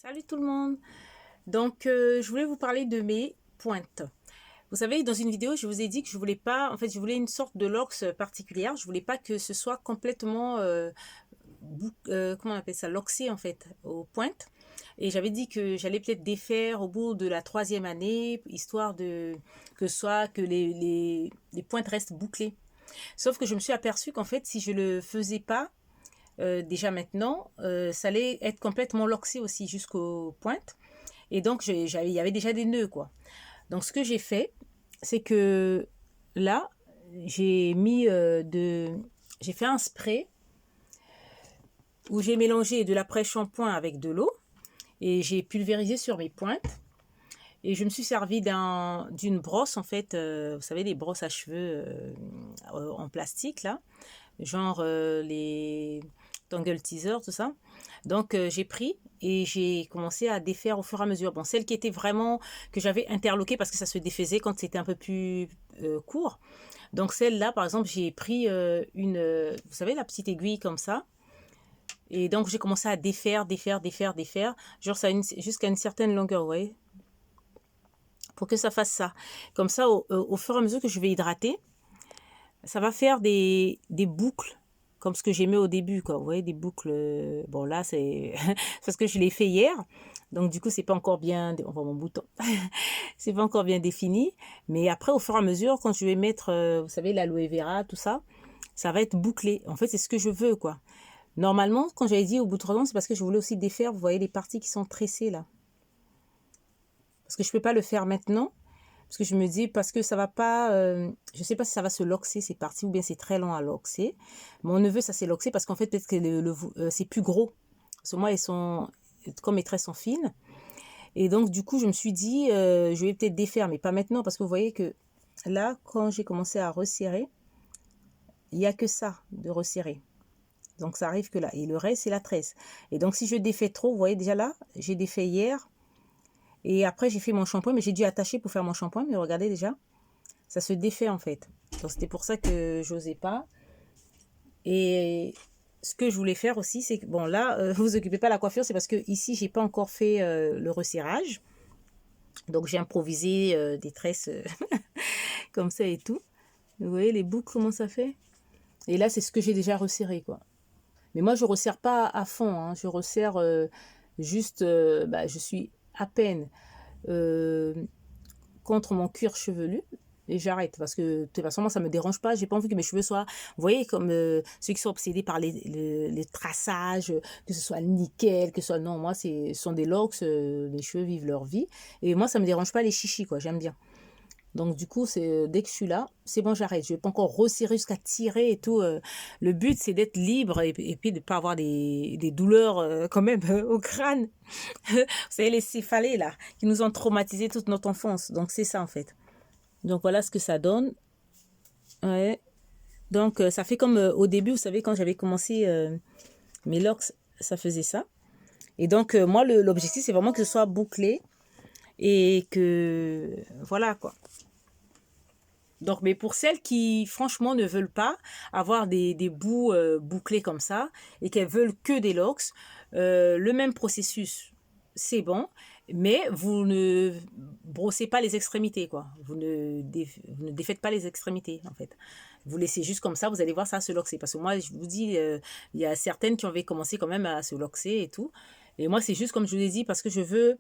Salut tout le monde. Donc, je voulais vous parler de mes pointes. Vous savez, dans une vidéo, je vous ai dit que je voulais pas, en fait, je voulais une sorte de locks particulière. Je voulais pas que ce soit complètement, comment on appelle ça, loxé en fait, aux pointes. Et j'avais dit que j'allais peut-être défaire au bout de la troisième année, histoire de que les pointes restent bouclées. Sauf que je me suis aperçue qu'en fait, si je le faisais pas, déjà maintenant, ça allait être complètement loxé aussi jusqu'aux pointes. Et donc, il y avait déjà des nœuds, quoi. Donc, ce que j'ai fait, c'est que là, j'ai mis j'ai fait un spray où j'ai mélangé de l'après-shampoing avec de l'eau et j'ai pulvérisé sur mes pointes. Et je me suis servi d'une brosse, en fait, vous savez, les brosses à cheveux en plastique, là, genre les Tangle Teaser, tout ça. Donc j'ai pris et j'ai commencé à défaire au fur et à mesure. Bon, celle qui était vraiment que j'avais interloquée parce que ça se défaisait quand c'était un peu plus court. Donc celle-là, par exemple, j'ai pris vous savez, la petite aiguille comme ça. Et donc j'ai commencé à défaire, genre ça jusqu'à une certaine longueur, vous voyez, pour que ça fasse ça. Comme ça, au fur et à mesure que je vais hydrater, ça va faire des boucles comme ce que j'aimais au début, quoi. Vous voyez, des boucles. Bon, là, c'est parce que je l'ai fait hier. Donc, du coup, c'est pas encore bien. On voit mon bouton. C'est pas encore bien défini. Mais après, au fur et à mesure, quand je vais mettre, vous savez, l'aloe vera, tout ça, ça va être bouclé. En fait, c'est ce que je veux, quoi. Normalement, quand j'avais dit au bout de 3 ans, c'est parce que je voulais aussi défaire, vous voyez, les parties qui sont tressées, là. Parce que je peux pas le faire maintenant. Parce que je me dis, parce que ça va pas, je sais pas si ça va se loxer ces parties ou bien c'est très long à loxer. Mon neveu, ça s'est loxé parce qu'en fait, peut-être que c'est plus gros. Parce que moi, comme mes traits sont fines. Et donc, du coup, je me suis dit, je vais peut-être défaire, mais pas maintenant parce que vous voyez que là, quand j'ai commencé à resserrer, il n'y a que ça de resserrer. Donc, ça arrive que là. Et le reste, c'est la tresse. Et donc, si je défais trop, vous voyez déjà là, j'ai défait hier. Et après, j'ai fait mon shampoing, mais j'ai dû attacher pour faire mon shampoing. Mais regardez déjà, ça se défait en fait. Donc c'était pour ça que j'osais pas. Et ce que je voulais faire aussi, c'est que bon là, vous occupez pas la coiffure, c'est parce que ici j'ai pas encore fait le resserrage. Donc j'ai improvisé des tresses comme ça et tout. Vous voyez les boucles comment ça fait. Et là c'est ce que j'ai déjà resserré quoi. Mais moi je resserre pas à fond, hein. Je resserre juste, je suis à peine euh, contre mon cuir chevelu et j'arrête parce que de toute façon moi ça me dérange pas, j'ai pas envie que mes cheveux soient, vous voyez, comme ceux qui sont obsédés par les traçages, que ce soit le nickel, que ce soit, non, moi ce sont des locks, les cheveux vivent leur vie et moi ça me dérange pas les chichis quoi, j'aime bien. Donc du coup, c'est dès que je suis là, c'est bon, j'arrête. Je vais pas encore resserrer jusqu'à tirer et tout. Le but, c'est d'être libre et puis de pas avoir des douleurs quand même au crâne. Vous savez, les céphalées là, qui nous ont traumatisé toute notre enfance. Donc c'est ça en fait. Donc voilà ce que ça donne. Ouais. Donc ça fait comme au début, vous savez, quand j'avais commencé mes locks, ça faisait ça. Et donc moi, l'objectif, c'est vraiment que ce soit bouclé et que voilà quoi. Donc, mais pour celles qui, franchement, ne veulent pas avoir des bouts bouclés comme ça et qu'elles veulent que des locks, le même processus, c'est bon, mais vous ne brossez pas les extrémités, quoi. Vous ne défaites pas les extrémités, en fait. Vous laissez juste comme ça, vous allez voir ça se loxer. Parce que moi, je vous dis, il y a certaines qui avaient commencé quand même à se loxer et tout. Et moi, c'est juste comme je vous l'ai dit, parce que je veux,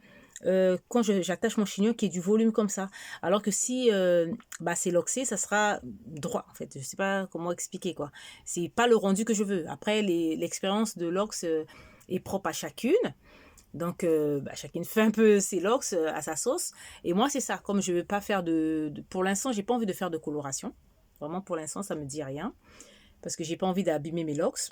quand j'attache mon chignon, qu'il y ait du volume comme ça. Alors que si c'est loxé, ça sera droit, en fait. Je sais pas comment expliquer, quoi. C'est pas le rendu que je veux. Après, l'expérience de l'ox est propre à chacune. Donc, chacune fait un peu ses locks à sa sauce. Et moi, c'est ça. Comme je veux pas faire pour l'instant, j'ai pas envie de faire de coloration. Vraiment, pour l'instant, ça me dit rien. Parce que j'ai pas envie d'abîmer mes locks.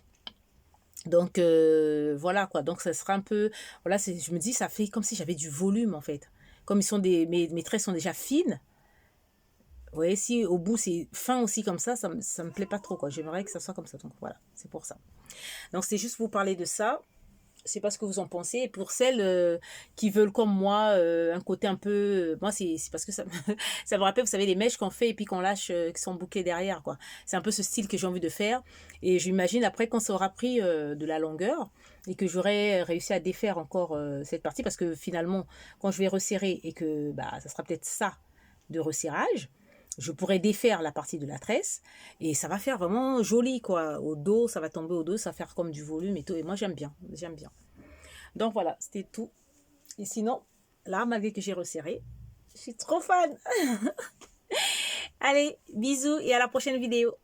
Donc, voilà, quoi. Donc, ça sera un peu... Voilà, je me dis, ça fait comme si j'avais du volume, en fait. Comme mes traits sont déjà fines. Vous voyez, si au bout, c'est fin aussi comme ça me plaît pas trop, quoi. J'aimerais que ça soit comme ça. Donc, voilà, c'est pour ça. Donc, c'est juste pour vous parler de ça. sais pas ce que vous en pensez. Et pour celles qui veulent comme moi un côté un peu... moi, c'est parce que ça, ça me rappelle, vous savez, les mèches qu'on fait et puis qu'on lâche, qui sont bouclées derrière, quoi. C'est un peu ce style que j'ai envie de faire. Et j'imagine après quand ça aura pris de la longueur et que j'aurai réussi à défaire encore cette partie, parce que finalement, quand je vais resserrer et que bah, ça sera peut-être ça de resserrage, je pourrais défaire la partie de la tresse et ça va faire vraiment joli quoi. Au dos, ça va tomber au dos, ça va faire comme du volume et tout. Et moi j'aime bien, j'aime bien. Donc voilà, c'était tout. Et sinon, là, malgré que j'ai resserré, je suis trop fan. Allez, bisous et à la prochaine vidéo.